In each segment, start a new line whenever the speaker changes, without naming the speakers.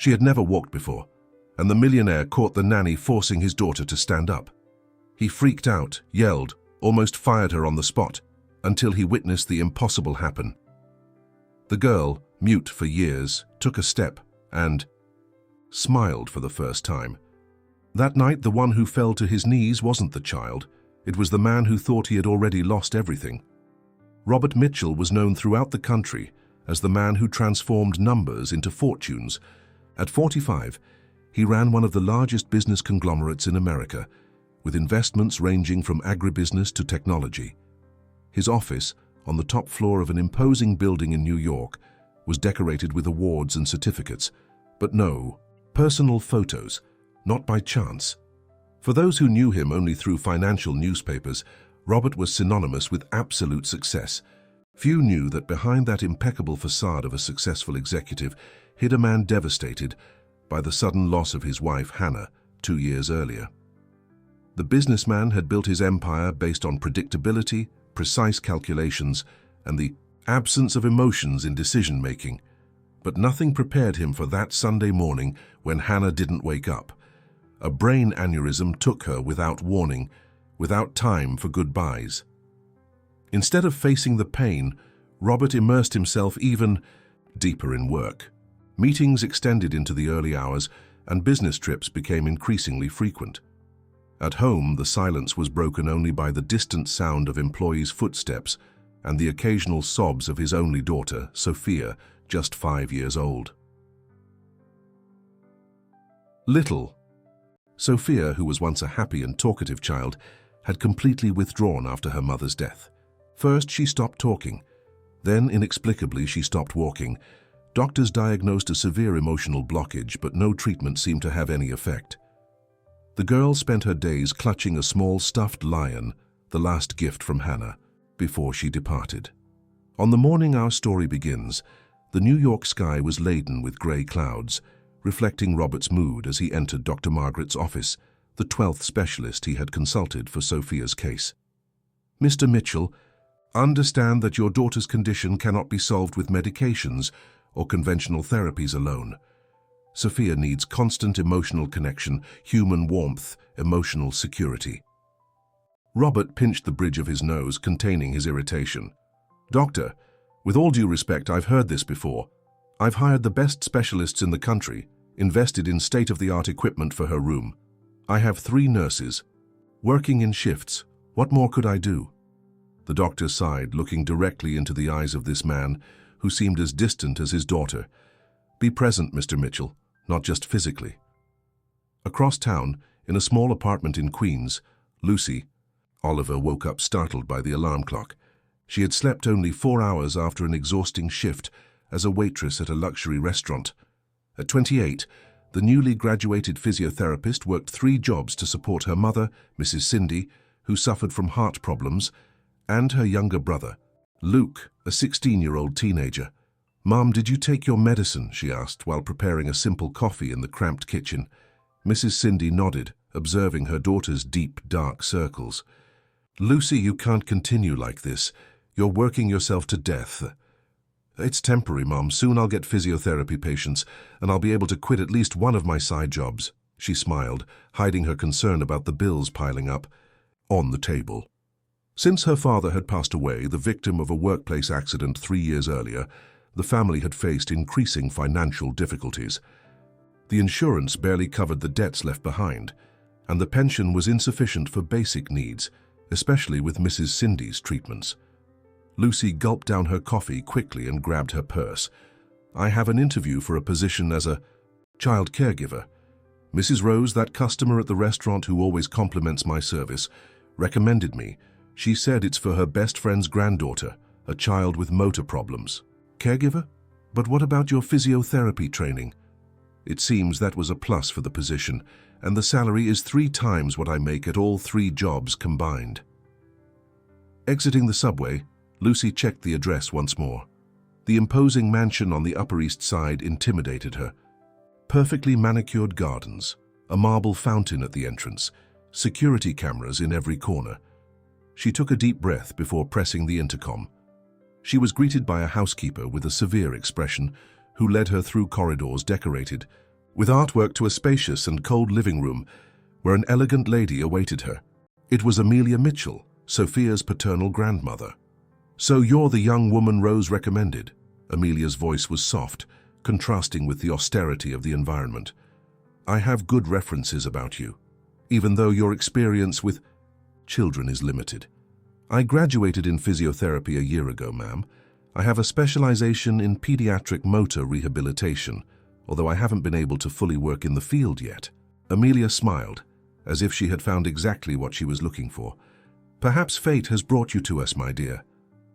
She had never walked before, and the millionaire caught the nanny forcing his daughter to stand up. He freaked out, yelled, almost fired her on the spot, until he witnessed the impossible happen. The girl, mute for years, took a step and smiled for the first time. That night, the one who fell to his knees wasn't the child. It was the man who thought he had already lost everything. Robert Mitchell was known throughout the country as the man who transformed numbers into fortunes. At 45, he ran one of the largest business conglomerates in America, with investments ranging from agribusiness to technology. His office, on the top floor of an imposing building in New York, was decorated with awards and certificates, but no, personal photos, not by chance. For those who knew him only through financial newspapers, Robert was synonymous with absolute success. Few knew that behind that impeccable facade of a successful executive hid a man devastated by the sudden loss of his wife, Hannah, 2 years earlier. The businessman had built his empire based on predictability, precise calculations, and the absence of emotions in decision-making. But nothing prepared him for that Sunday morning when Hannah didn't wake up. A brain aneurysm took her without warning, without time for goodbyes. Instead of facing the pain, Robert immersed himself even deeper in work. Meetings extended into the early hours, and business trips became increasingly frequent. At home, the silence was broken only by the distant sound of employees' footsteps and the occasional sobs of his only daughter, Sophia, just 5 years old. Little Sophia, who was once a happy and talkative child, had completely withdrawn after her mother's death. First, she stopped talking. Then, inexplicably, she stopped walking. Doctors diagnosed a severe emotional blockage, but no treatment seemed to have any effect. The girl spent her days clutching a small stuffed lion, the last gift from Hannah, before she departed. On the morning our story begins, the New York sky was laden with grey clouds, reflecting Robert's mood as he entered Dr. Margaret's office, the 12th specialist he had consulted for Sophia's case. "Mr. Mitchell, understand that your daughter's condition cannot be solved with medications or conventional therapies alone. Sophia needs constant emotional connection, human warmth, emotional security." Robert pinched the bridge of his nose, containing his irritation. "Doctor, with all due respect, I've heard this before. I've hired the best specialists in the country, invested in state-of-the-art equipment for her room. I have 3 nurses, working in shifts. What more could I do?" The doctor sighed, looking directly into the eyes of this man, who seemed as distant as his daughter. "Be present, Mr. Mitchell, not just physically." Across town, in a small apartment in Queens, Lucy, Oliver woke up startled by the alarm clock. She had slept only 4 hours after an exhausting shift as a waitress at a luxury restaurant. At 28, the newly graduated physiotherapist worked 3 jobs to support her mother, Mrs. Cindy, who suffered from heart problems, and her younger brother, Luke, a 16-year-old teenager. "Mom, did you take your medicine?" she asked while preparing a simple coffee in the cramped kitchen. Mrs. Cindy nodded, observing her daughter's deep, dark circles. "Lucy, you can't continue like this. You're working yourself to death." "It's temporary, Mom. Soon I'll get physiotherapy patients, and I'll be able to quit at least one of my side jobs." She smiled, hiding her concern about the bills piling up on the table. Since her father had passed away, the victim of a workplace accident 3 years earlier, the family had faced increasing financial difficulties. The insurance barely covered the debts left behind, and the pension was insufficient for basic needs, especially with Mrs. Cindy's treatments. Lucy gulped down her coffee quickly and grabbed her purse. "I have an interview for a position as a child caregiver. Mrs. Rose, that customer at the restaurant who always compliments my service, recommended me. She said it's for her best friend's granddaughter, a child with motor problems." "Caregiver? But what about your physiotherapy training?" "It seems that was a plus for the position, and the salary is 3 times what I make at all 3 jobs combined." Exiting the subway, Lucy checked the address once more. The imposing mansion on the Upper East Side intimidated her. Perfectly manicured gardens, a marble fountain at the entrance, security cameras in every corner. She took a deep breath before pressing the intercom. She was greeted by a housekeeper with a severe expression, who led her through corridors decorated with artwork to a spacious and cold living room where an elegant lady awaited her. It was Amelia Mitchell, Sophia's paternal grandmother. "So you're the young woman Rose recommended." Amelia's voice was soft, contrasting with the austerity of the environment. "I have good references about you, even though your experience with children is limited. I graduated in physiotherapy a year ago, ma'am. I have a specialization in pediatric motor rehabilitation, although I haven't been able to fully work in the field yet." Amelia smiled, as if she had found exactly what she was looking for. "Perhaps fate has brought you to us, my dear.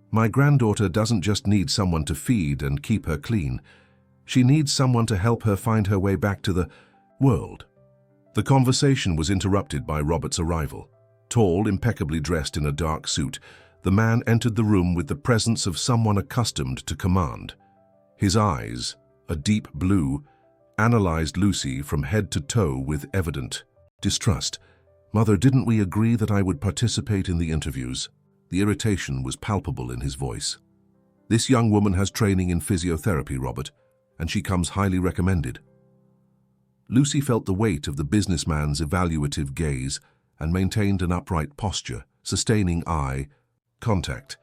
My granddaughter doesn't just need someone to feed and keep her clean. She needs someone to help her find her way back to the world." The conversation was interrupted by Robert's arrival. Tall, impeccably dressed in a dark suit, the man entered the room with the presence of someone accustomed to command. His eyes, a deep blue, analyzed Lucy from head to toe with evident distrust. "Mother, didn't we agree that I would participate in the interviews?" The irritation was palpable in his voice. "This young woman has training in physiotherapy, Robert, and she comes highly recommended." Lucy felt the weight of the businessman's evaluative gaze and maintained an upright posture, sustaining eye contact.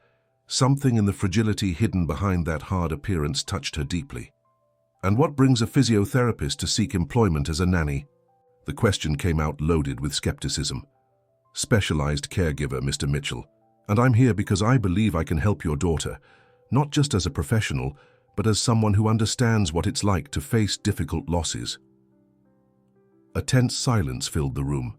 Something in the fragility hidden behind that hard appearance touched her deeply. "And what brings a physiotherapist to seek employment as a nanny?" The question came out loaded with skepticism. "Specialized caregiver, Mr. Mitchell. And I'm here because I believe I can help your daughter, not just as a professional, but as someone who understands what it's like to face difficult losses." A tense silence filled the room.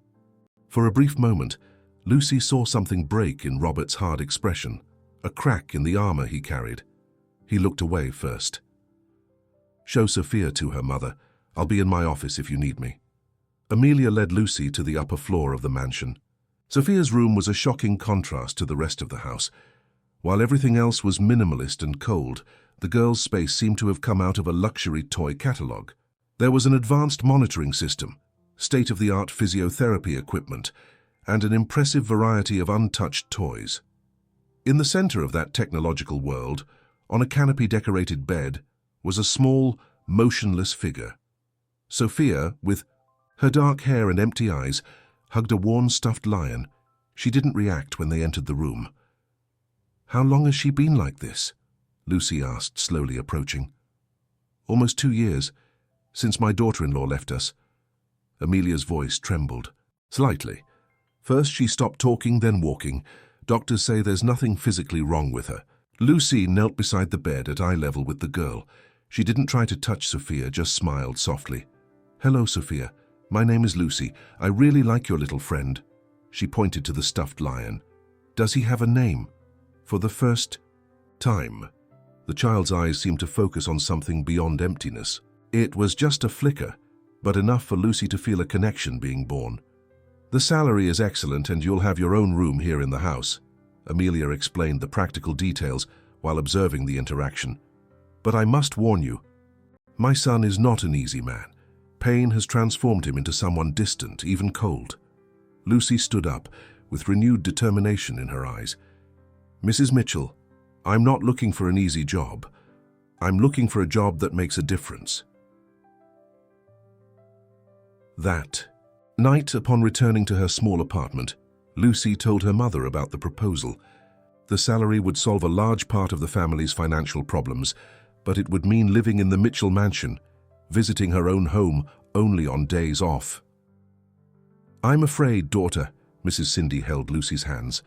For a brief moment, Lucy saw something break in Robert's hard expression, a crack in the armor he carried. He looked away first. "Show Sophia to her, mother. I'll be in my office if you need me." Amelia led Lucy to the upper floor of the mansion. Sophia's room was a shocking contrast to the rest of the house. While everything else was minimalist and cold, the girl's space seemed to have come out of a luxury toy catalogue. There was an advanced monitoring system, state-of-the-art physiotherapy equipment, and an impressive variety of untouched toys. In the center of that technological world, on a canopy-decorated bed, was a small, motionless figure. Sophia, with her dark hair and empty eyes, hugged a worn stuffed lion. She didn't react when they entered the room. "How long has she been like this?" Lucy asked, slowly approaching. "Almost 2 years, since my daughter-in-law left us." Amelia's voice trembled slightly. "First she stopped talking, then walking. Doctors say there's nothing physically wrong with her." Lucy knelt beside the bed at eye level with the girl. She didn't try to touch Sophia, just smiled softly. "Hello, Sophia. My name is Lucy. I really like your little friend." She pointed to the stuffed lion. "Does he have a name?" For the first time, the child's eyes seemed to focus on something beyond emptiness. It was just a flicker, but enough for Lucy to feel a connection being born. "The salary is excellent and you'll have your own room here in the house." Amelia explained the practical details while observing the interaction. "But I must warn you, my son is not an easy man. Pain has transformed him into someone distant, even cold." Lucy stood up, with renewed determination in her eyes. "Mrs. Mitchell, I'm not looking for an easy job. I'm looking for a job that makes a difference." That night, upon returning to her small apartment, Lucy told her mother about the proposal. The salary would solve a large part of the family's financial problems, but it would mean living in the Mitchell mansion, visiting her own home only on days off. "I'm afraid, daughter," Mrs. Cindy held Lucy's hands,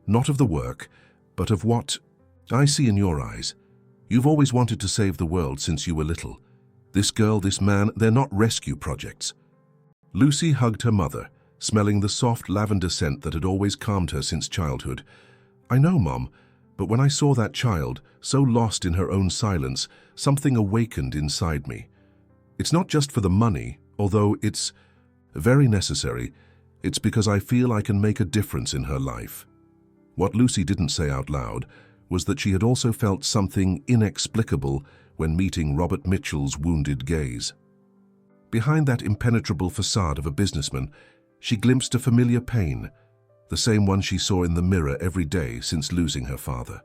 "not of the work, but of what I see in your eyes. You've always wanted to save the world since you were little. This girl, this man, they're not rescue projects." Lucy hugged her mother, smelling the soft lavender scent that had always calmed her since childhood. "I know, Mom, but when I saw that child, so lost in her own silence, something awakened inside me. It's not just for the money, although it's very necessary. It's because I feel I can make a difference in her life." What Lucy didn't say out loud was that she had also felt something inexplicable when meeting Robert Mitchell's wounded gaze. Behind that impenetrable facade of a businessman, she glimpsed a familiar pain, the same one she saw in the mirror every day since losing her father.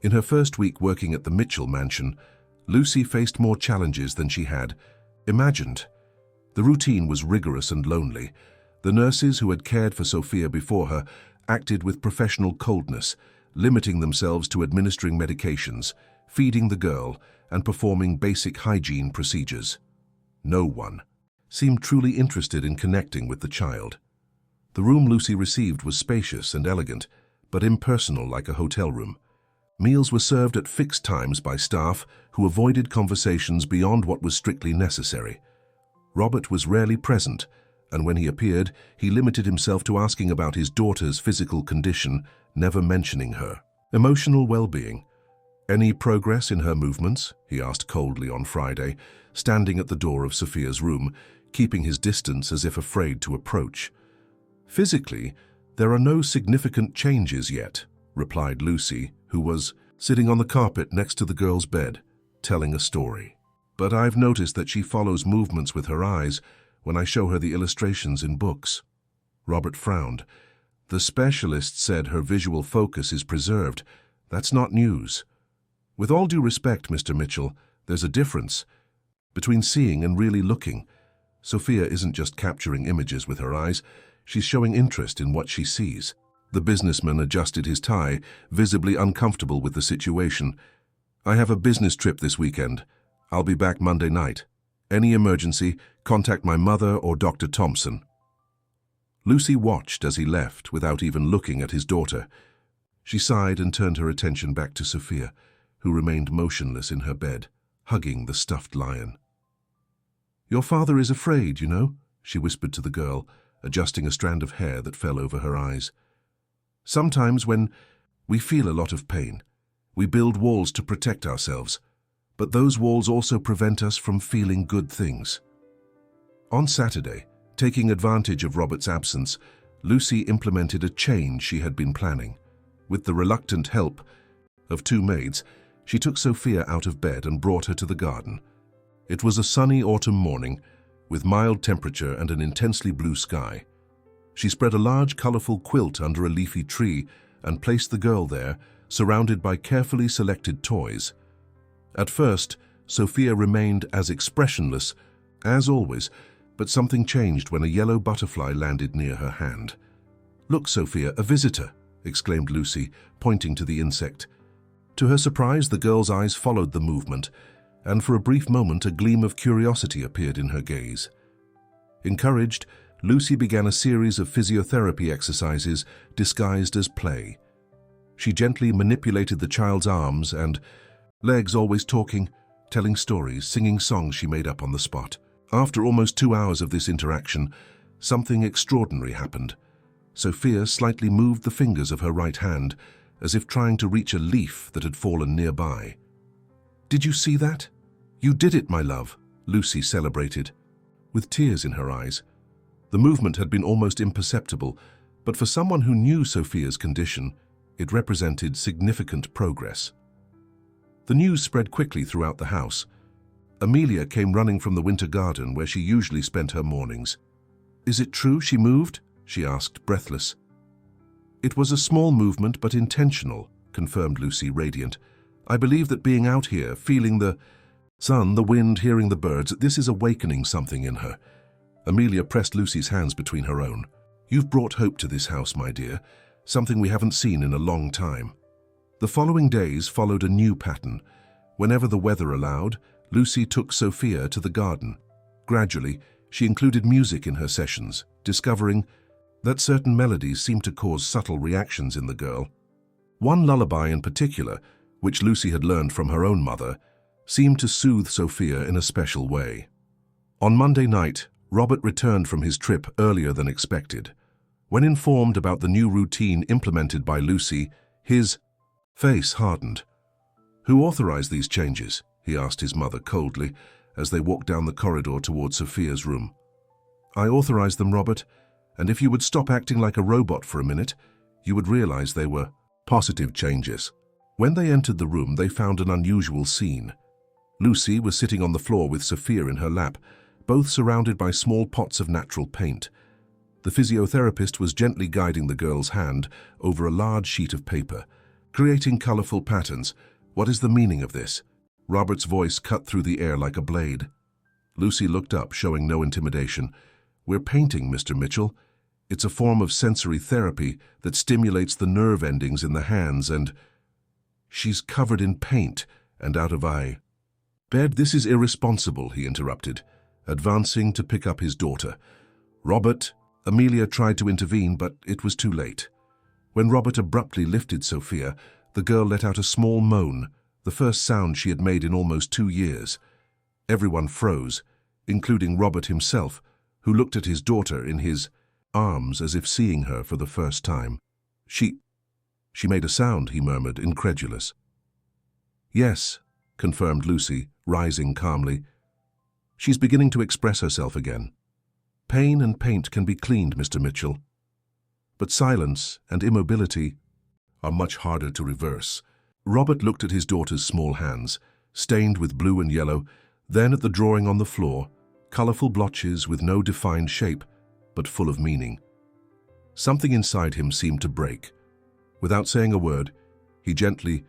In her first week working at the Mitchell mansion, Lucy faced more challenges than she had, imagined. The routine was rigorous and lonely. The nurses who had cared for Sophia before her acted with professional coldness, limiting themselves to administering medications, feeding the girl, and performing basic hygiene procedures. No one seemed truly interested in connecting with the child. The room Lucy received was spacious and elegant, but impersonal like a hotel room. Meals were served at fixed times by staff who avoided conversations beyond what was strictly necessary. Robert was rarely present, and when he appeared, he limited himself to asking about his daughter's physical condition, never mentioning her emotional well-being. "Any progress in her movements?" he asked coldly on Friday, standing at the door of Sophia's room, keeping his distance as if afraid to approach. "Physically, there are no significant changes yet," replied Lucy, who was sitting on the carpet next to the girl's bed, telling a story. "But I've noticed that she follows movements with her eyes when I show her the illustrations in books." Robert frowned. "The specialist said her visual focus is preserved. That's not news. With all due respect, Mr. Mitchell, there's a difference between seeing and really looking. Sophia isn't just capturing images with her eyes, she's showing interest in what she sees." The businessman adjusted his tie, visibly uncomfortable with the situation. "I have a business trip this weekend. I'll be back Monday night. Any emergency, contact my mother or Dr. Thompson." Lucy watched as he left without even looking at his daughter. She sighed and turned her attention back to Sophia, who remained motionless in her bed, hugging the stuffed lion. "Your father is afraid, you know," she whispered to the girl, adjusting a strand of hair that fell over her eyes. "Sometimes when we feel a lot of pain, we build walls to protect ourselves, but those walls also prevent us from feeling good things." On Saturday, taking advantage of Robert's absence, Lucy implemented a change she had been planning. With the reluctant help of two maids, she took Sophia out of bed and brought her to the garden. It was a sunny autumn morning, with mild temperature and an intensely blue sky. She spread a large, colorful quilt under a leafy tree and placed the girl there, surrounded by carefully selected toys. At first, Sophia remained as expressionless as always, but something changed when a yellow butterfly landed near her hand. "Look, Sophia, a visitor," exclaimed Lucy, pointing to the insect. To her surprise, the girl's eyes followed the movement, and for a brief moment a gleam of curiosity appeared in her gaze. Encouraged, Lucy began a series of physiotherapy exercises disguised as play. She gently manipulated the child's arms and legs, always talking, telling stories, singing songs she made up on the spot. After almost 2 hours of this interaction, something extraordinary happened. Sophia slightly moved the fingers of her right hand, as if trying to reach a leaf that had fallen nearby. "Did you see that? You did it, my love," Lucy celebrated, with tears in her eyes. The movement had been almost imperceptible, but for someone who knew Sophia's condition, it represented significant progress. The news spread quickly throughout the house. Amelia came running from the winter garden where she usually spent her mornings. "Is it true she moved?" she asked, breathless. "It was a small movement but intentional," confirmed Lucy, radiant. "I believe that being out here, feeling the sun, the wind, hearing the birds, this is awakening something in her." Amelia pressed Lucy's hands between her own. "You've brought hope to this house, my dear, something we haven't seen in a long time." The following days followed a new pattern. Whenever the weather allowed, Lucy took Sophia to the garden. Gradually, she included music in her sessions, discovering that certain melodies seemed to cause subtle reactions in the girl. One lullaby in particular, which Lucy had learned from her own mother, seemed to soothe Sophia in a special way. On Monday night, Robert returned from his trip earlier than expected. When informed about the new routine implemented by Lucy, his face hardened. "Who authorized these changes?" he asked his mother coldly as they walked down the corridor toward Sophia's room. "I authorized them, Robert, and if you would stop acting like a robot for a minute, you would realize they were positive changes." When they entered the room, they found an unusual scene. Lucy was sitting on the floor with Sophia in her lap, both surrounded by small pots of natural paint. The physiotherapist was gently guiding the girl's hand over a large sheet of paper, creating colorful patterns. "What is the meaning of this?" Robert's voice cut through the air like a blade. Lucy looked up, showing no intimidation. "We're painting, Mr. Mitchell. It's a form of sensory therapy that stimulates the nerve endings in the hands and—" "She's covered in paint and out of eye." "Bed, this is irresponsible," he interrupted, advancing to pick up his daughter. "Robert," Amelia tried to intervene, but it was too late. When Robert abruptly lifted Sophia, the girl let out a small moan, the first sound she had made in almost 2 years. Everyone froze, including Robert himself, who looked at his daughter in his arms as if seeing her for the first time. She made a sound," he murmured, incredulous. "Yes," confirmed Lucy, rising calmly. "She's beginning to express herself again. Pain and paint can be cleaned, Mr. Mitchell. But silence and immobility are much harder to reverse." Robert looked at his daughter's small hands, stained with blue and yellow, then at the drawing on the floor, colorful blotches with no defined shape, but full of meaning. Something inside him seemed to break. Without saying a word, he gently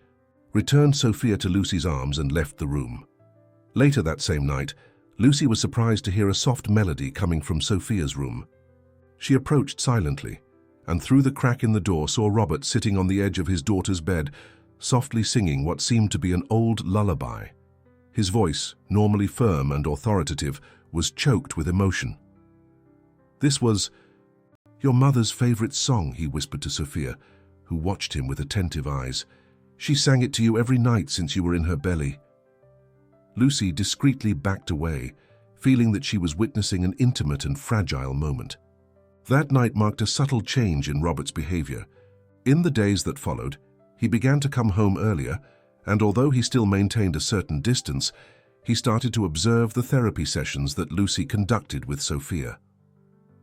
returned Sophia to Lucy's arms and left the room. Later that same night, Lucy was surprised to hear a soft melody coming from Sophia's room. She approached silently, and through the crack in the door saw Robert sitting on the edge of his daughter's bed, softly singing what seemed to be an old lullaby. His voice, normally firm and authoritative, was choked with emotion. "This was your mother's favorite song," he whispered to Sophia, who watched him with attentive eyes. "She sang it to you every night since you were in her belly." Lucy discreetly backed away, feeling that she was witnessing an intimate and fragile moment. That night marked a subtle change in Robert's behavior. In the days that followed, he began to come home earlier, and although he still maintained a certain distance, he started to observe the therapy sessions that Lucy conducted with Sophia.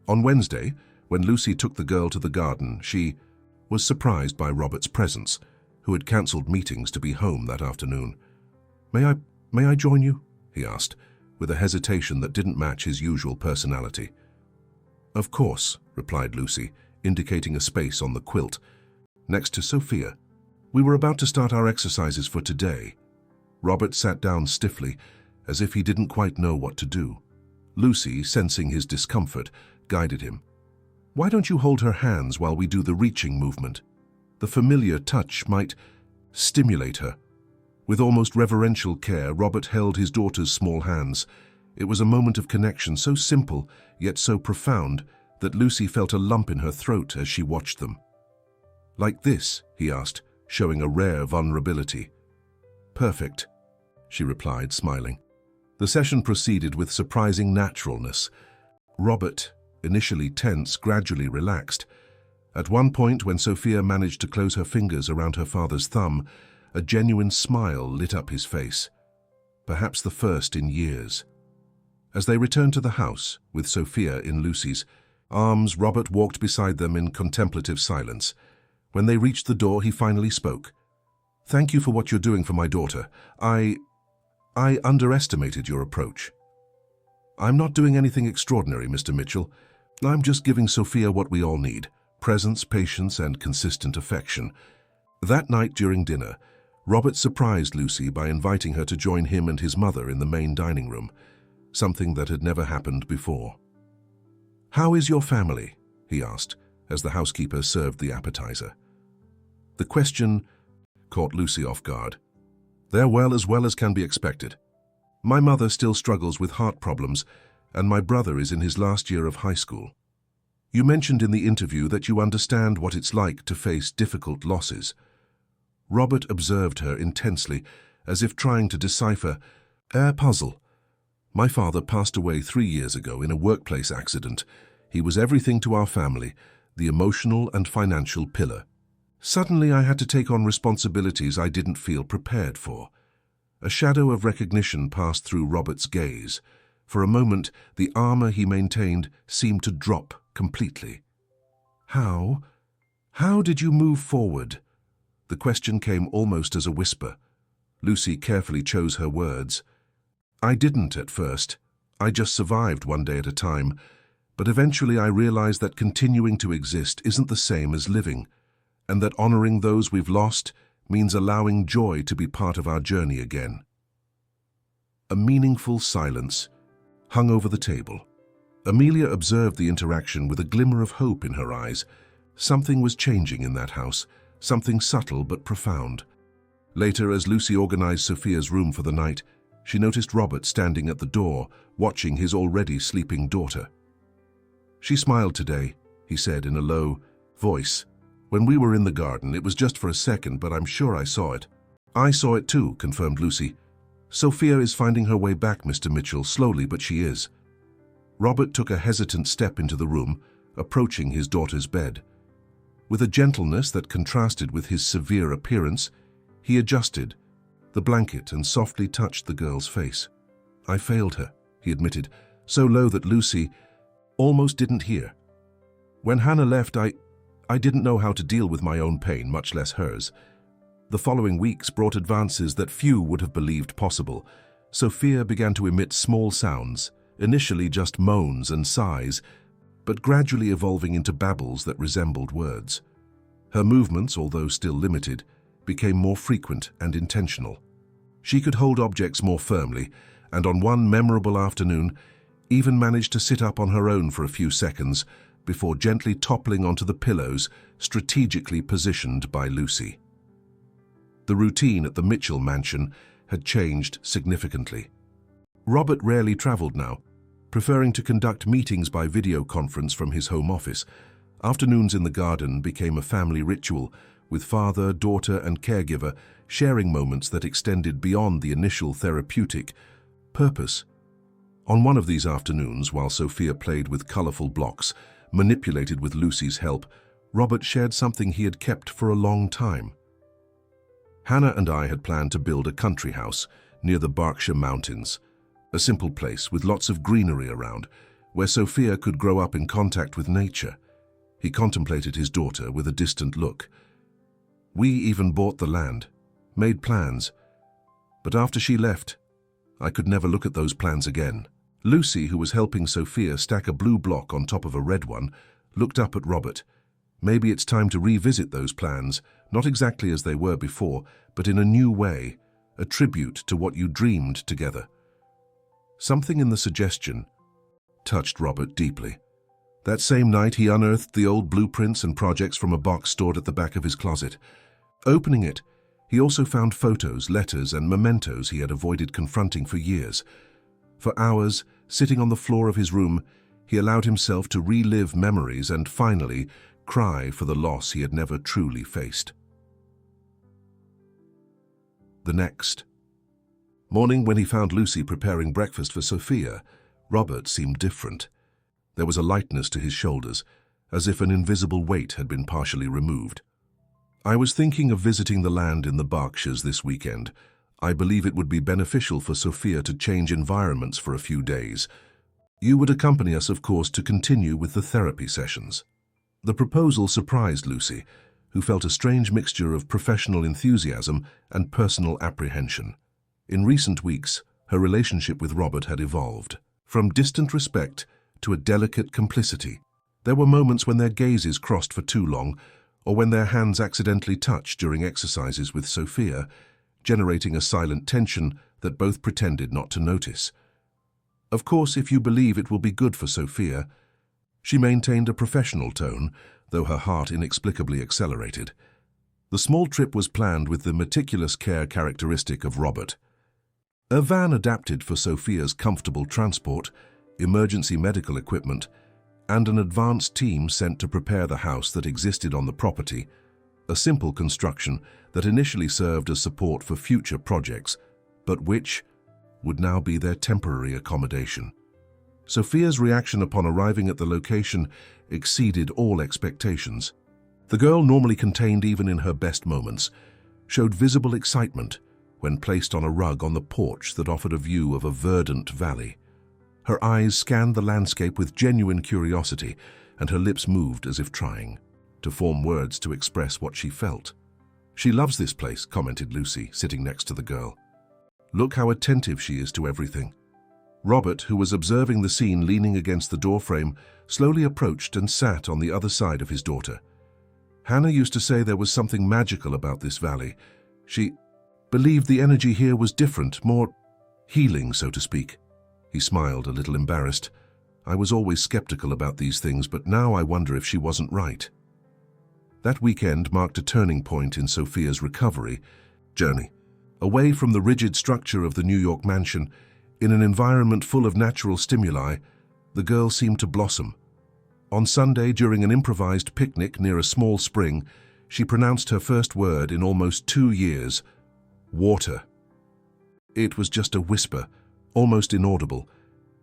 On Wednesday, when Lucy took the girl to the garden, she was surprised by Robert's presence, who had cancelled meetings to be home that afternoon. May I join you?" he asked, with a hesitation that didn't match his usual personality. "Of course," replied Lucy, indicating a space on the quilt, next to Sophia. "We were about to start our exercises for today." Robert sat down stiffly, as if he didn't quite know what to do. Lucy, sensing his discomfort, guided him. "Why don't you hold her hands while we do the reaching movement? The familiar touch might stimulate her." With almost reverential care, Robert held his daughter's small hands. It was a moment of connection so simple, yet so profound, that Lucy felt a lump in her throat as she watched them. "Like this?" he asked, showing a rare vulnerability. "Perfect," she replied, smiling. The session proceeded with surprising naturalness. Robert, initially tense, gradually relaxed. At one point, when Sophia managed to close her fingers around her father's thumb, a genuine smile lit up his face, perhaps the first in years. As they returned to the house, with Sophia in Lucy's arms, Robert walked beside them in contemplative silence. When they reached the door, he finally spoke. "Thank you for what you're doing for my daughter. I underestimated your approach." "I'm not doing anything extraordinary, Mr. Mitchell. I'm just giving Sophia what we all need: presence, patience, and consistent affection." That night during dinner, Robert surprised Lucy by inviting her to join him and his mother in the main dining room, something that had never happened before. "How is your family?" he asked, as the housekeeper served the appetizer. The question caught Lucy off guard. "They're well as can be expected. My mother still struggles with heart problems, and my brother is in his last year of high school. You mentioned in the interview that you understand what it's like to face difficult losses." Robert observed her intensely, as if trying to decipher a puzzle. "My father passed away 3 years ago in a workplace accident. He was everything to our family, the emotional and financial pillar. Suddenly I had to take on responsibilities I didn't feel prepared for." A shadow of recognition passed through Robert's gaze. For a moment, the armor he maintained seemed to drop completely. How did you move forward?" The question came almost as a whisper. Lucy carefully chose her words. "I didn't at first. I just survived one day at a time. But eventually I realized that continuing to exist isn't the same as living, and that honoring those we've lost means allowing joy to be part of our journey again." A meaningful silence, hung over the table. Amelia observed the interaction with a glimmer of hope in her eyes. Something was changing in that house, something subtle but profound. Later, as Lucy organized Sophia's room for the night, she noticed Robert standing at the door, watching his already sleeping daughter. "She smiled today," he said in a low voice. "When we were in the garden, it was just for a second, but I'm sure I saw it." "I saw it too," confirmed Lucy. "Sophia is finding her way back, Mr. Mitchell, slowly, but she is." Robert took a hesitant step into the room, approaching his daughter's bed. With a gentleness that contrasted with his severe appearance, he adjusted the blanket and softly touched the girl's face. "I failed her," he admitted, so low that Lucy almost didn't hear. "When Hannah left, I didn't know how to deal with my own pain, much less hers." The following weeks brought advances that few would have believed possible. Sophia began to emit small sounds, initially just moans and sighs, but gradually evolving into babbles that resembled words. Her movements, although still limited, became more frequent and intentional. She could hold objects more firmly, and on one memorable afternoon, even managed to sit up on her own for a few seconds before gently toppling onto the pillows strategically positioned by Lucy. The routine at the Mitchell mansion had changed significantly. Robert rarely traveled now, preferring to conduct meetings by video conference from his home office. Afternoons in the garden became a family ritual, with father, daughter, and caregiver sharing moments that extended beyond the initial therapeutic purpose. On one of these afternoons, while Sophia played with colorful blocks, manipulated with Lucy's help, Robert shared something he had kept for a long time. "Hannah and I had planned to build a country house near the Berkshire Mountains, a simple place with lots of greenery around, where Sophia could grow up in contact with nature." He contemplated his daughter with a distant look. "We even bought the land, made plans, but after she left, I could never look at those plans again." Lucy, who was helping Sophia stack a blue block on top of a red one, looked up at Robert. "Maybe it's time to revisit those plans, not exactly as they were before, but in a new way, a tribute to what you dreamed together." Something in the suggestion touched Robert deeply. That same night, he unearthed the old blueprints and projects from a box stored at the back of his closet. Opening it, he also found photos, letters, and mementos he had avoided confronting for years. For hours, sitting on the floor of his room, he allowed himself to relive memories and finally cry for the loss he had never truly faced. The next morning, when he found Lucy preparing breakfast for Sophia, Robert seemed different. There was a lightness to his shoulders, as if an invisible weight had been partially removed. "I was thinking of visiting the land in the Berkshires this weekend. I believe it would be beneficial for Sophia to change environments for a few days. You would accompany us, of course, to continue with the therapy sessions." The proposal surprised Lucy, who felt a strange mixture of professional enthusiasm and personal apprehension. In recent weeks, her relationship with Robert had evolved. From distant respect to a delicate complicity. There were moments when their gazes crossed for too long, or when their hands accidentally touched during exercises with Sophia, generating a silent tension that both pretended not to notice. "Of course, if you believe it will be good for Sophia," she maintained a professional tone, though her heart inexplicably accelerated. The small trip was planned with the meticulous care characteristic of Robert. A van adapted for Sophia's comfortable transport, emergency medical equipment, and an advanced team sent to prepare the house that existed on the property, a simple construction that initially served as support for future projects, but which would now be their temporary accommodation. Sophia's reaction upon arriving at the location exceeded all expectations. The girl, normally contained even in her best moments, showed visible excitement when placed on a rug on the porch that offered a view of a verdant valley. Her eyes scanned the landscape with genuine curiosity, and her lips moved as if trying to form words to express what she felt. "She loves this place," commented Lucy, sitting next to the girl. "Look how attentive she is to everything." Robert, who was observing the scene leaning against the doorframe, slowly approached and sat on the other side of his daughter. "Hannah used to say there was something magical about this valley. She believed the energy here was different, more healing, so to speak." He smiled, a little embarrassed. I was always skeptical about these things, but now I wonder if she wasn't right. That weekend marked a turning point in Sophia's recovery journey. Away from the rigid structure of the New York mansion, in an environment full of natural stimuli, the girl seemed to blossom. On Sunday, during an improvised picnic near a small spring, she pronounced her first word in almost 2 years: water. It was just a whisper, almost inaudible,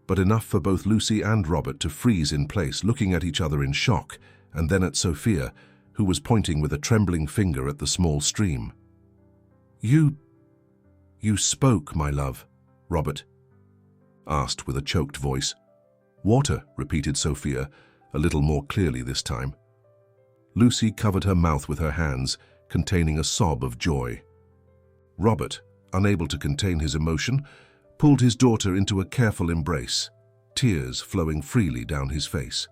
but enough for both Lucy and Robert to freeze in place, looking at each other in shock, and then at Sophia, who was pointing with a trembling finger at the small stream. You spoke, my love," Robert asked with a choked voice. "Water," repeated Sophia, a little more clearly this time. Lucy covered her mouth with her hands, containing a sob of joy. Robert, unable to contain his emotion, pulled his daughter into a careful embrace, tears flowing freely down his face.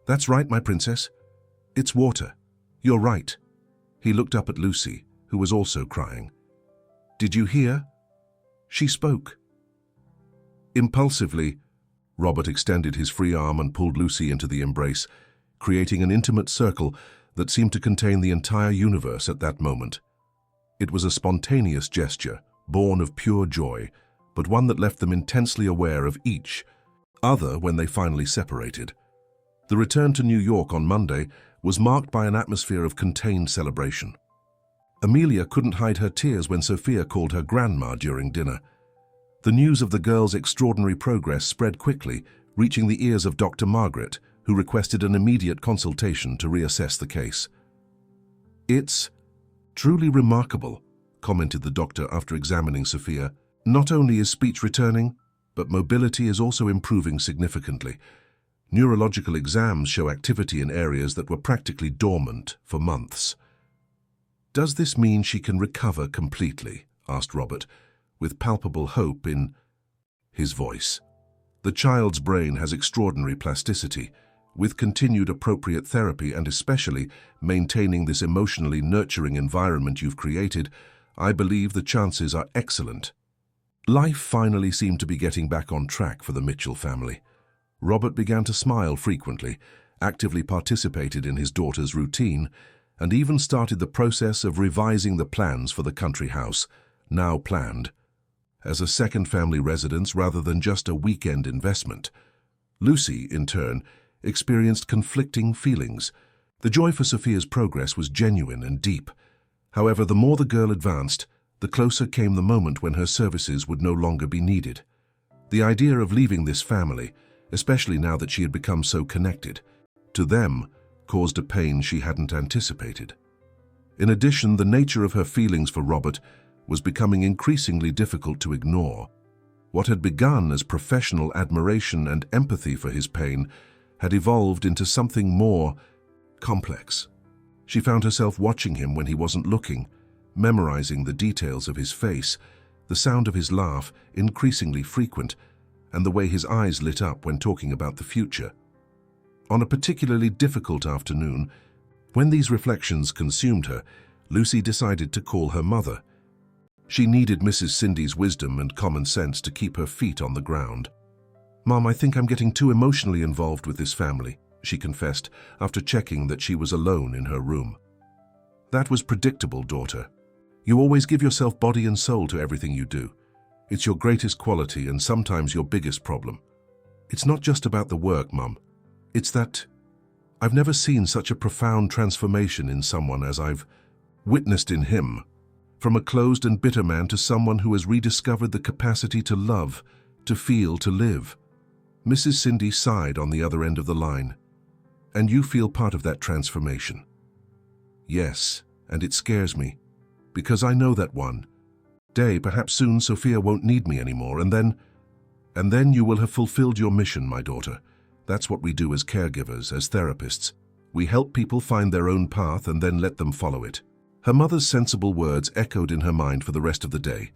"That's right, my princess. It's water. You're right." He looked up at Lucy, who was also crying. "Did you hear? She spoke." Impulsively, Robert extended his free arm and pulled Lucy into the embrace, creating an intimate circle that seemed to contain the entire universe at that moment. It was a spontaneous gesture, born of pure joy, but one that left them intensely aware of each other when they finally separated. The return to New York on Monday was marked by an atmosphere of contained celebration. Amelia couldn't hide her tears when Sophia called her grandma during dinner. The news of the girl's extraordinary progress spread quickly, reaching the ears of Dr. Margaret, who requested an immediate consultation to reassess the case. "It's truly remarkable," commented the doctor after examining Sophia. "Not only is speech returning, but mobility is also improving significantly. Neurological exams show activity in areas that were practically dormant for months." "Does this mean she can recover completely?" asked Robert, with palpable hope in his voice. "The child's brain has extraordinary plasticity. With continued appropriate therapy and especially maintaining this emotionally nurturing environment you've created, I believe the chances are excellent." Life finally seemed to be getting back on track for the Mitchell family. Robert began to smile frequently, actively participated in his daughter's routine, and even started the process of revising the plans for the country house, now planned as a second family residence rather than just a weekend investment. Lucy, in turn, experienced conflicting feelings. The joy for Sophia's progress was genuine and deep. However, the more the girl advanced, the closer came the moment when her services would no longer be needed. The idea of leaving this family, especially now that she had become so connected to them, caused a pain she hadn't anticipated. In addition, the nature of her feelings for Robert was becoming increasingly difficult to ignore. What had begun as professional admiration and empathy for his pain had evolved into something more complex. She found herself watching him when he wasn't looking, memorizing the details of his face, the sound of his laugh increasingly frequent, and the way his eyes lit up when talking about the future. On a particularly difficult afternoon, when these reflections consumed her, Lucy decided to call her mother. She needed Mrs. Cindy's wisdom and common sense to keep her feet on the ground. "Mom, I think I'm getting too emotionally involved with this family," she confessed after checking that she was alone in her room. "That was predictable, daughter. You always give yourself body and soul to everything you do. It's your greatest quality and sometimes your biggest problem. It's not just about the work, Mum. It's that I've never seen such a profound transformation in someone as I've witnessed in him. From a closed and bitter man to someone who has rediscovered the capacity to love, to feel, to live." Mrs. Cindy sighed on the other end of the line. "And you feel part of that transformation?" "Yes, and it scares me, because I know that one day, perhaps soon, Sophia won't need me anymore, and then you will have fulfilled your mission, my daughter. That's what we do as caregivers, as therapists. We help people find their own path and then let them follow it." Her mother's sensible words echoed in her mind for the rest of the day.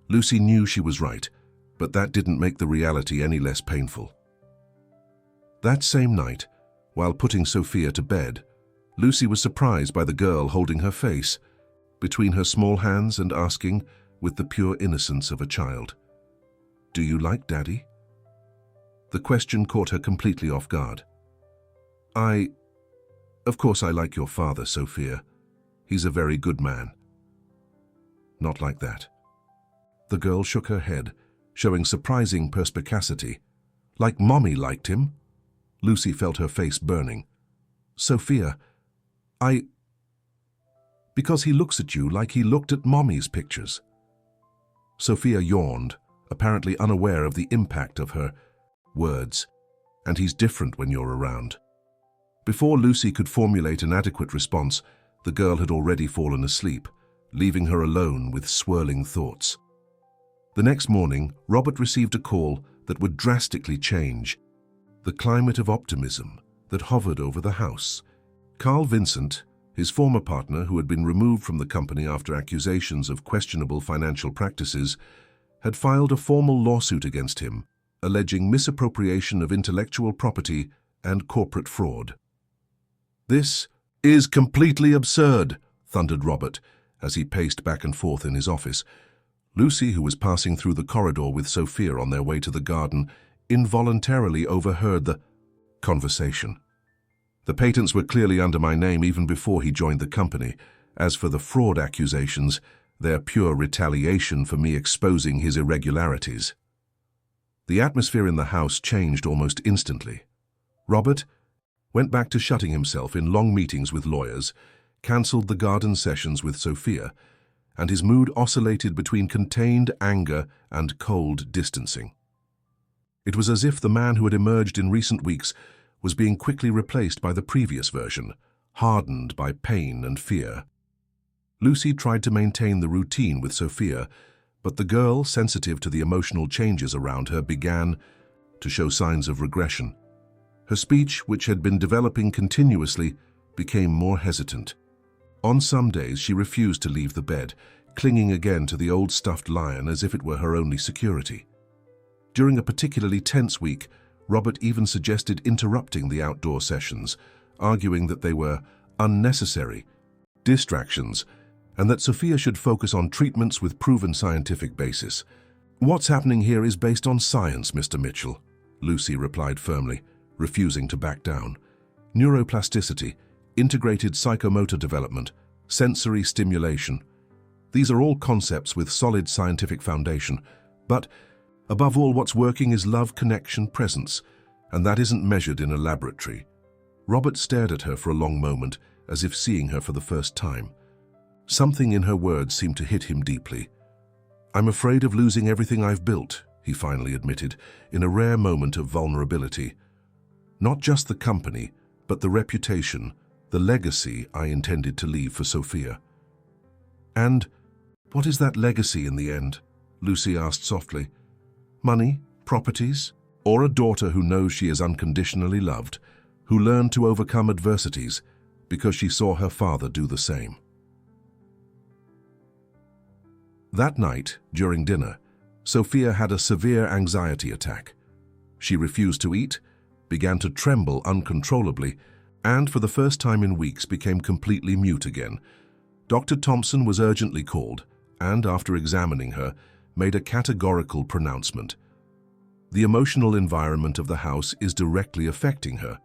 Lucy knew she was right, but that didn't make the reality any less painful. That same night, while putting Sophia to bed, Lucy was surprised by the girl holding her face between her small hands and asking, with the pure innocence of a child, "Do you like Daddy?" The question caught her completely off guard. Of course I like your father, Sophia. He's a very good man." "Not like that." The girl shook her head, showing surprising perspicacity. "Like Mommy liked him?" Lucy felt her face burning. "Sophia, because he looks at you like he looked at Mommy's pictures." Sophia yawned, apparently unaware of the impact of her words. "And he's different when you're around." Before Lucy could formulate an adequate response, the girl had already fallen asleep, leaving her alone with swirling thoughts. The next morning, Robert received a call that would drastically change the climate of optimism that hovered over the house. Carl Vincent, his former partner who had been removed from the company after accusations of questionable financial practices, had filed a formal lawsuit against him, alleging misappropriation of intellectual property and corporate fraud. "This is completely absurd," thundered Robert as he paced back and forth in his office. Lucy, who was passing through the corridor with Sophia on their way to the garden, involuntarily overheard the conversation. "The patents were clearly under my name even before he joined the company. As for the fraud accusations, they're pure retaliation for me exposing his irregularities." The atmosphere in the house changed almost instantly. Robert went back to shutting himself in long meetings with lawyers, cancelled the garden sessions with Sophia, and his mood oscillated between contained anger and cold distancing. It was as if the man who had emerged in recent weeks was being quickly replaced by the previous version, hardened by pain and fear. Lucy tried to maintain the routine with Sophia, but the girl, sensitive to the emotional changes around her, began to show signs of regression. Her speech, which had been developing continuously, became more hesitant. On some days she refused to leave the bed, clinging again to the old stuffed lion as if it were her only security. During a particularly tense week, Robert even suggested interrupting the outdoor sessions, arguing that they were unnecessary distractions and that Sophia should focus on treatments with proven scientific basis. "What's happening here is based on science, Mr. Mitchell," Lucy replied firmly, refusing to back down. "Neuroplasticity, integrated psychomotor development, sensory stimulation. These are all concepts with solid scientific foundation, but above all what's working is love, connection, presence, and that isn't measured in a laboratory." Robert stared at her for a long moment, as if seeing her for the first time. Something in her words seemed to hit him deeply. "I'm afraid of losing everything I've built," he finally admitted, in a rare moment of vulnerability. "Not just the company, but the reputation, the legacy I intended to leave for Sophia." "And what is that legacy in the end?" Lucy asked softly. "Money, properties, or a daughter who knows she is unconditionally loved, who learned to overcome adversities because she saw her father do the same?" That night, during dinner, Sophia had a severe anxiety attack. She refused to eat, began to tremble uncontrollably, and for the first time in weeks became completely mute again. Dr. Thompson was urgently called and, after examining her, made a categorical pronouncement. The emotional environment of the house is directly affecting her.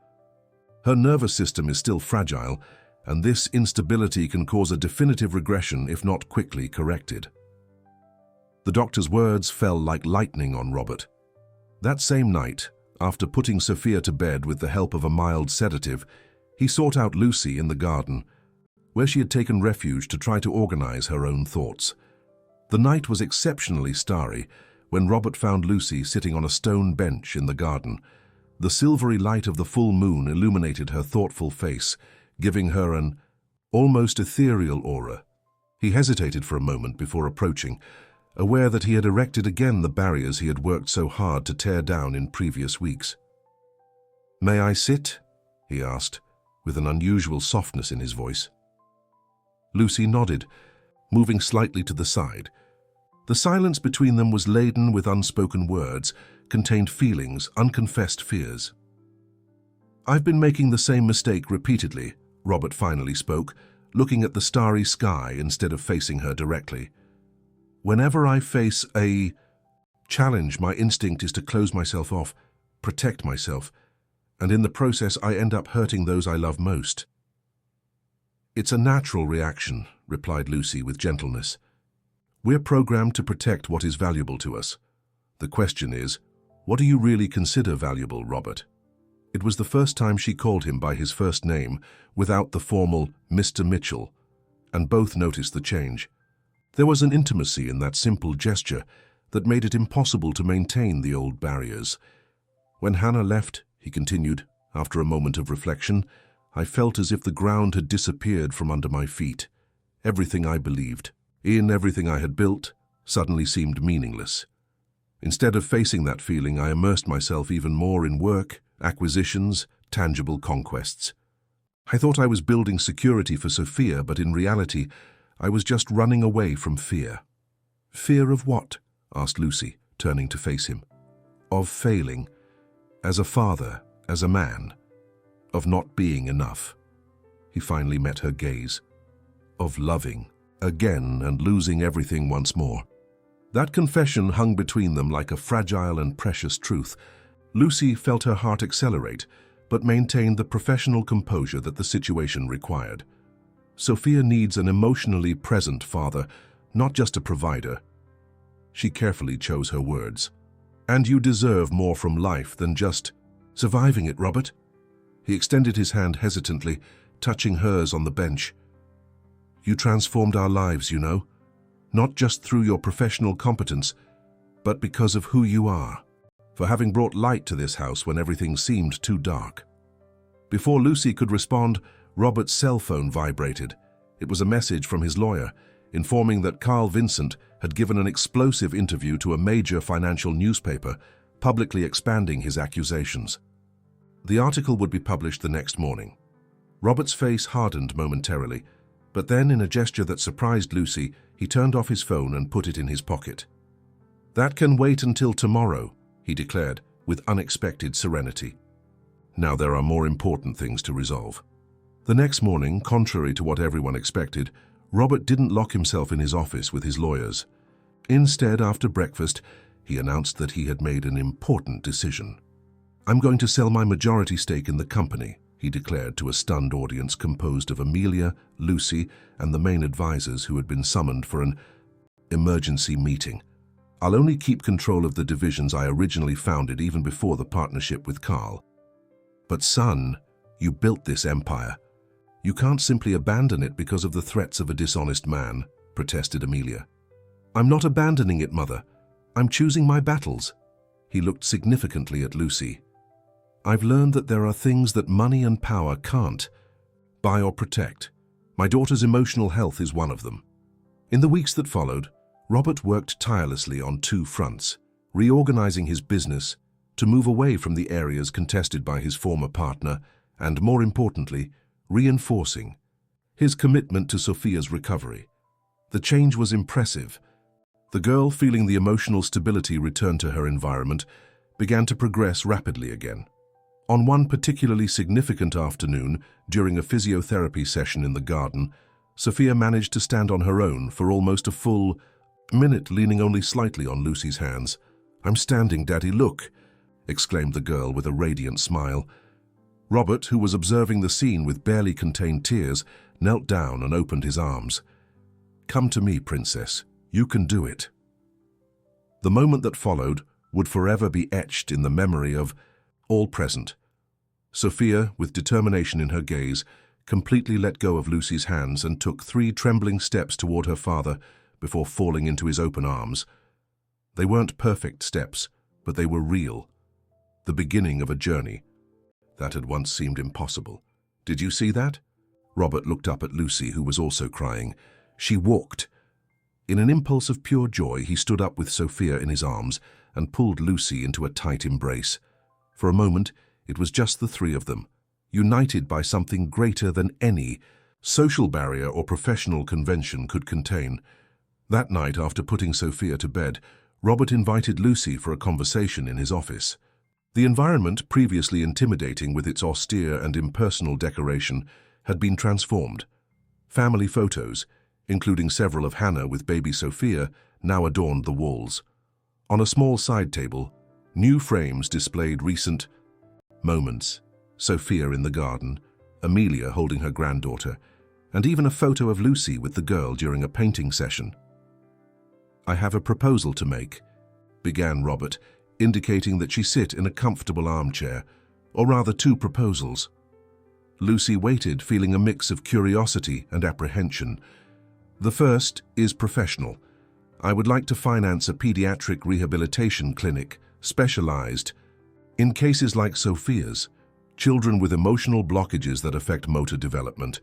Her nervous system is still fragile, and this instability can cause a definitive regression if not quickly corrected. The doctor's words fell like lightning on Robert. That same night, after putting Sophia to bed with the help of a mild sedative, he sought out Lucy in the garden, where she had taken refuge to try to organize her own thoughts. The night was exceptionally starry when Robert found Lucy sitting on a stone bench in the garden. The silvery light of the full moon illuminated her thoughtful face, giving her an almost ethereal aura. He hesitated for a moment before approaching, aware that he had erected again the barriers he had worked so hard to tear down in previous weeks. "May I sit?" he asked, with an unusual softness in his voice. Lucy nodded, moving slightly to the side. The silence between them was laden with unspoken words, contained feelings, unconfessed fears. "I've been making the same mistake repeatedly," Robert finally spoke, looking at the starry sky instead of facing her directly. "Whenever I face a challenge, my instinct is to close myself off, protect myself, and in the process I end up hurting those I love most. It's a natural reaction, replied Lucy with gentleness. We're programmed to protect what is valuable to us. The question is, what do you really consider valuable, Robert? It was the first time she called him by his first name, without the formal Mr. Mitchell, and both noticed the change. There was an intimacy in that simple gesture that made it impossible to maintain the old barriers. When Hannah left, he continued, after a moment of reflection, I felt as if the ground had disappeared from under my feet. Everything I believed, everything I had built, suddenly seemed meaningless. Instead of facing that feeling, I immersed myself even more in work, acquisitions, tangible conquests. I thought I was building security for Sophia, but in reality, I was just running away from fear. Fear of what? Asked Lucy, turning to face him. Of failing. As a father, as a man. Of not being enough. He finally met her gaze. Of loving, again, and losing everything once more. That confession hung between them like a fragile and precious truth. Lucy felt her heart accelerate, but maintained the professional composure that the situation required. Sophia needs an emotionally present father, not just a provider. She carefully chose her words. And you deserve more from life than just surviving it, Robert. He extended his hand hesitantly, touching hers on the bench. You transformed our lives, you know, not just through your professional competence, but because of who you are, for having brought light to this house when everything seemed too dark. Before Lucy could respond, Robert's cell phone vibrated. It was a message from his lawyer, informing that Carl Vincent had given an explosive interview to a major financial newspaper, publicly expanding his accusations. The article would be published the next morning. Robert's face hardened momentarily, but then, in a gesture that surprised Lucy, he turned off his phone and put it in his pocket. That can wait until tomorrow, he declared, with unexpected serenity. Now there are more important things to resolve. The next morning, contrary to what everyone expected, Robert didn't lock himself in his office with his lawyers. Instead, after breakfast, he announced that he had made an important decision. I'm going to sell my majority stake in the company, he declared to a stunned audience composed of Amelia, Lucy, and the main advisors who had been summoned for an emergency meeting. I'll only keep control of the divisions I originally founded even before the partnership with Carl. But son, you built this empire. You can't simply abandon it because of the threats of a dishonest man, protested Amelia. I'm not abandoning it, Mother. I'm choosing my battles. He looked significantly at Lucy. I've learned that there are things that money and power can't buy or protect. My daughter's emotional health is one of them. In the weeks that followed, Robert worked tirelessly on two fronts, reorganizing his business to move away from the areas contested by his former partner and, more importantly, reinforcing his commitment to Sophia's recovery. The change was impressive. The girl, feeling the emotional stability return to her environment, began to progress rapidly again. On one particularly significant afternoon, during a physiotherapy session in the garden, Sophia managed to stand on her own for almost a full minute, leaning only slightly on Lucy's hands. I'm standing, Daddy, look, exclaimed the girl with a radiant smile. Robert, who was observing the scene with barely contained tears, knelt down and opened his arms. Come to me, Princess. You can do it. The moment that followed would forever be etched in the memory of all present. Sophia, with determination in her gaze, completely let go of Lucy's hands and took 3 trembling steps toward her father before falling into his open arms. They weren't perfect steps, but they were real. The beginning of a journey that had once seemed impossible. Did you see that? Robert looked up at Lucy, who was also crying. She walked. In an impulse of pure joy, he stood up with Sophia in his arms and pulled Lucy into a tight embrace. For a moment, it was just the 3 of them, united by something greater than any social barrier or professional convention could contain. That night, after putting Sophia to bed, Robert invited Lucy for a conversation in his office. The environment, previously intimidating with its austere and impersonal decoration, had been transformed. Family photos, including several of Hannah with baby Sophia, now adorned the walls. On a small side table, New frames displayed recent moments: Sophia in the garden, Amelia holding her granddaughter, and even a photo of Lucy with the girl during a painting session. "I have a proposal to make," began Robert, indicating that she sit in a comfortable armchair, or rather two proposals. Lucy waited, feeling a mix of curiosity and apprehension. "The first is professional. I would like to finance a pediatric rehabilitation clinic specialized in cases like Sophia's, children with emotional blockages that affect motor development.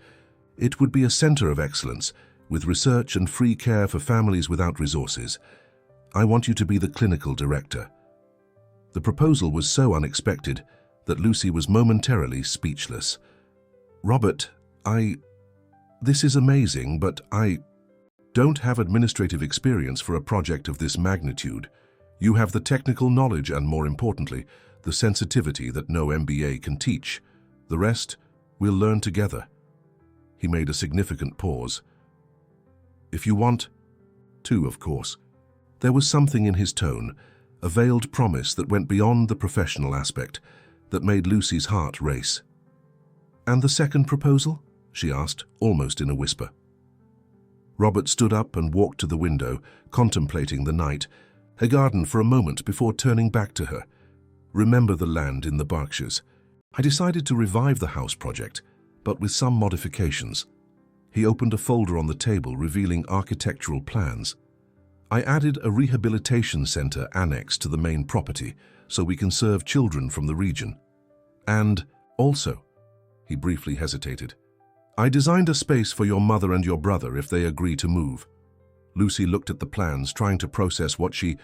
It would be a center of excellence, with research and free care for families without resources. I want you to be the clinical director." The proposal was so unexpected that Lucy was momentarily speechless. "Robert, this is amazing, but I don't have administrative experience for a project of this magnitude. You have the technical knowledge and, more importantly, the sensitivity that no MBA can teach. The rest, we'll learn together." He made a significant pause. "If you want to, of course." There was something in his tone, a veiled promise that went beyond the professional aspect, that made Lucy's heart race. "And the second proposal?" she asked, almost in a whisper. Robert stood up and walked to the window, contemplating the night, her garden for a moment before turning back to her. "Remember the land in the Berkshires. I decided to revive the house project, but with some modifications." He opened a folder on the table revealing architectural plans. "I added a rehabilitation center annex to the main property so we can serve children from the region. And also," he briefly hesitated, "I designed a space for your mother and your brother if they agree to move." Lucy looked at the plans, trying to process what she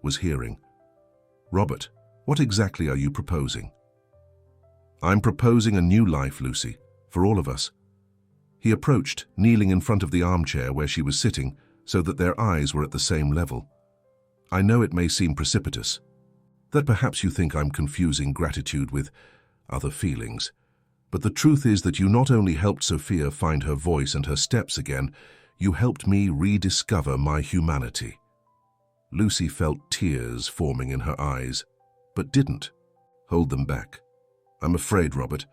was hearing. "Robert, what exactly are you proposing?" "I'm proposing a new life, Lucy, for all of us." He approached, kneeling in front of the armchair where she was sitting, so that their eyes were at the same level. "I know it may seem precipitous, that perhaps you think I'm confusing gratitude with other feelings, but the truth is that you not only helped Sophia find her voice and her steps again, you helped me rediscover my humanity." Lucy felt tears forming in her eyes, but didn't hold them back. "I'm afraid, Robert,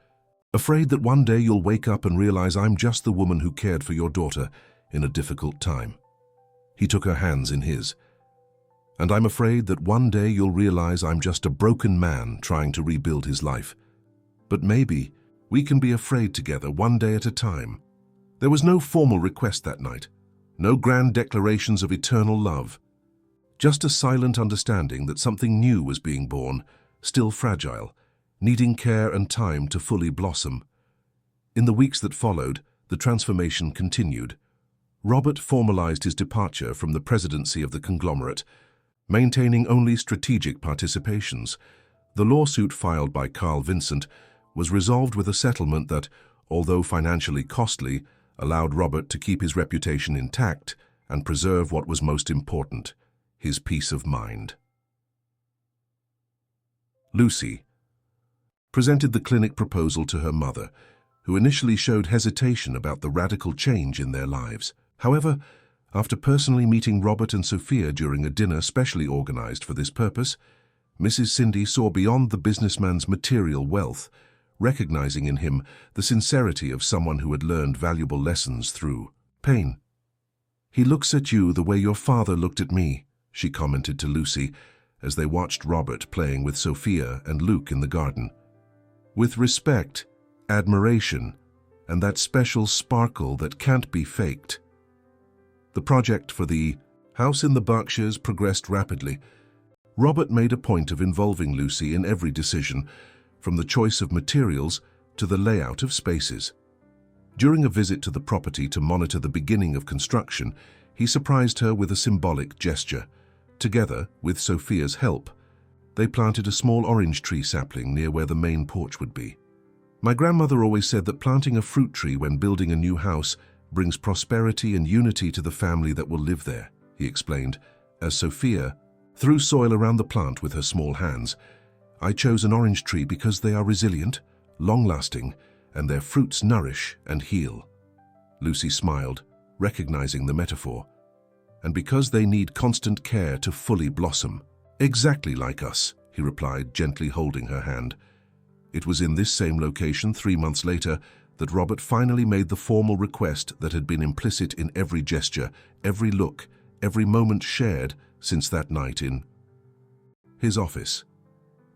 afraid that one day you'll wake up and realize I'm just the woman who cared for your daughter in a difficult time." He took her hands in his. "And I'm afraid that one day you'll realize I'm just a broken man trying to rebuild his life. But maybe we can be afraid together, one day at a time." There was no formal request that night, no grand declarations of eternal love, just a silent understanding that something new was being born, still fragile, needing care and time to fully blossom. In the weeks that followed, the transformation continued. Robert formalized his departure from the presidency of the conglomerate, maintaining only strategic participations. The lawsuit filed by Carl Vincent was resolved with a settlement that, although financially costly, allowed Robert to keep his reputation intact and preserve what was most important, his peace of mind. Lucy presented the clinic proposal to her mother, who initially showed hesitation about the radical change in their lives. However, after personally meeting Robert and Sophia during a dinner specially organized for this purpose, Mrs. Cindy saw beyond the businessman's material wealth, recognizing in him the sincerity of someone who had learned valuable lessons through pain. "He looks at you the way your father looked at me," she commented to Lucy as they watched Robert playing with Sophia and Luke in the garden. "With respect, admiration, and that special sparkle that can't be faked." The project for the house in the Berkshires progressed rapidly. Robert made a point of involving Lucy in every decision, from the choice of materials to the layout of spaces. During a visit to the property to monitor the beginning of construction, he surprised her with a symbolic gesture. Together, with Sophia's help, they planted a small orange tree sapling near where the main porch would be. "My grandmother always said that planting a fruit tree when building a new house brings prosperity and unity to the family that will live there," he explained, as Sophia threw soil around the plant with her small hands. "I chose an orange tree because they are resilient, long-lasting, and their fruits nourish and heal." Lucy smiled, recognizing the metaphor. "And because they need constant care to fully blossom. Exactly like us," he replied, gently holding her hand. It was in this same location 3 months later that Robert finally made the formal request that had been implicit in every gesture, every look, every moment shared since that night in his office.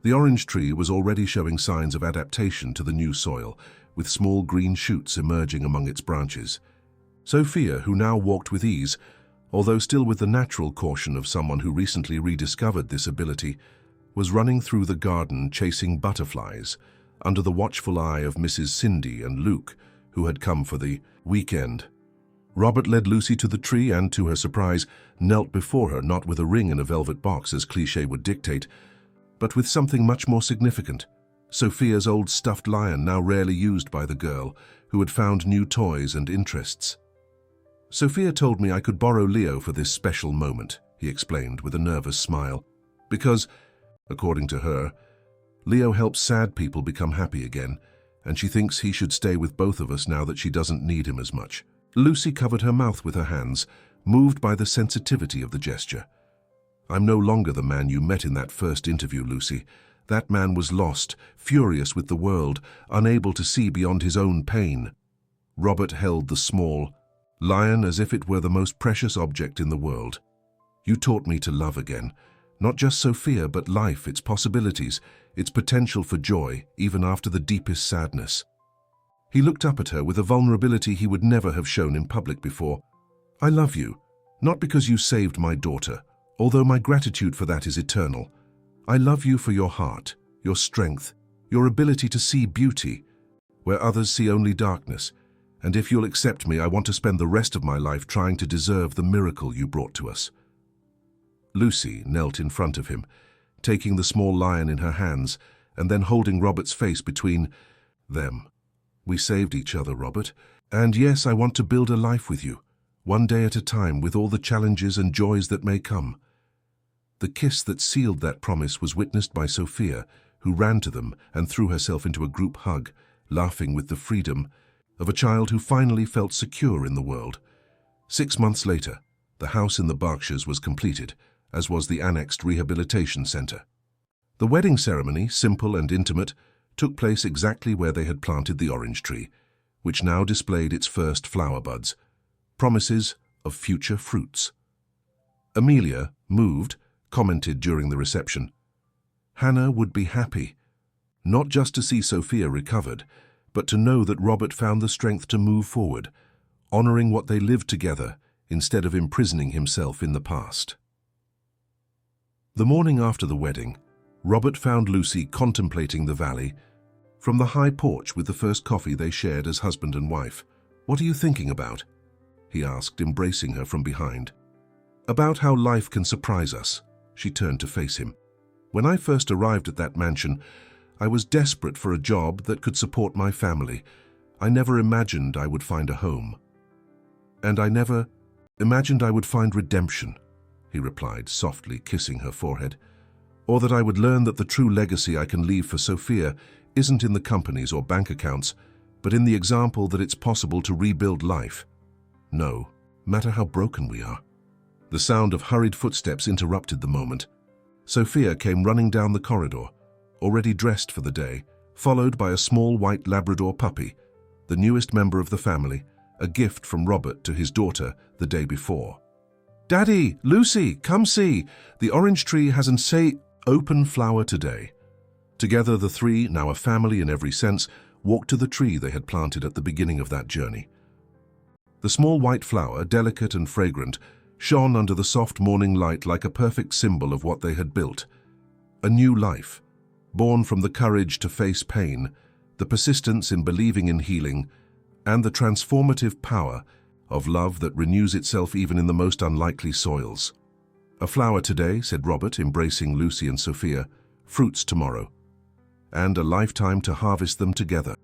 The orange tree was already showing signs of adaptation to the new soil, with small green shoots emerging among its branches. Sophia, who now walked with ease, although still with the natural caution of someone who recently rediscovered this ability, was running through the garden chasing butterflies, under the watchful eye of Mrs. Cindy and Luke, who had come for the weekend. Robert led Lucy to the tree and, to her surprise, knelt before her, not with a ring in a velvet box as cliché would dictate, but with something much more significant. Sophia's old stuffed lion, now rarely used by the girl, who had found new toys and interests. "Sophia told me I could borrow Leo for this special moment," he explained with a nervous smile, "because, according to her, Leo helps sad people become happy again, and she thinks he should stay with both of us now that she doesn't need him as much." Lucy covered her mouth with her hands, moved by the sensitivity of the gesture. "I'm no longer the man you met in that first interview, Lucy. That man was lost, furious with the world, unable to see beyond his own pain." Robert held the small lion as if it were the most precious object in the world. "You taught me to love again. Not just Sophia, but life, its possibilities, its potential for joy, even after the deepest sadness." He looked up at her with a vulnerability he would never have shown in public before. "I love you, not because you saved my daughter, although my gratitude for that is eternal. I love you for your heart, your strength, your ability to see beauty where others see only darkness. And if you'll accept me, I want to spend the rest of my life trying to deserve the miracle you brought to us." Lucy knelt in front of him, taking the small lion in her hands and then holding Robert's face between them. "We saved each other, Robert, and yes, I want to build a life with you, one day at a time, with all the challenges and joys that may come." The kiss that sealed that promise was witnessed by Sophia, who ran to them and threw herself into a group hug, laughing with the freedom of a child who finally felt secure in the world. 6 months later, the house in the Berkshires was completed, as was the annexed rehabilitation center. The wedding ceremony, simple and intimate, took place exactly where they had planted the orange tree, which now displayed its first flower buds, promises of future fruits. Amelia, moved, commented during the reception, "Hannah would be happy, not just to see Sophia recovered, but to know that Robert found the strength to move forward, honoring what they lived together instead of imprisoning himself in the past." The morning after the wedding, Robert found Lucy contemplating the valley from the high porch with the first coffee they shared as husband and wife. "What are you thinking about?" he asked, embracing her from behind. "About how life can surprise us." She turned to face him. "When I first arrived at that mansion, I was desperate for a job that could support my family. I never imagined I would find a home. And I never imagined I would find redemption," he replied, softly kissing her forehead. "Or that I would learn that the true legacy I can leave for Sophia isn't in the companies or bank accounts, but in the example that it's possible to rebuild life. No matter how broken we are." The sound of hurried footsteps interrupted the moment. Sophia came running down the corridor, already dressed for the day, followed by a small white Labrador puppy, the newest member of the family, a gift from Robert to his daughter the day before. "Daddy, Lucy, come see! The orange tree has an open flower today." Together the three, now a family in every sense, walked to the tree they had planted at the beginning of that journey. The small white flower, delicate and fragrant, shone under the soft morning light like a perfect symbol of what they had built. A new life, born from the courage to face pain, the persistence in believing in healing, and the transformative power of love that renews itself even in the most unlikely soils. "A flower today," said Robert, embracing Lucy and Sophia, "fruits tomorrow, and a lifetime to harvest them together."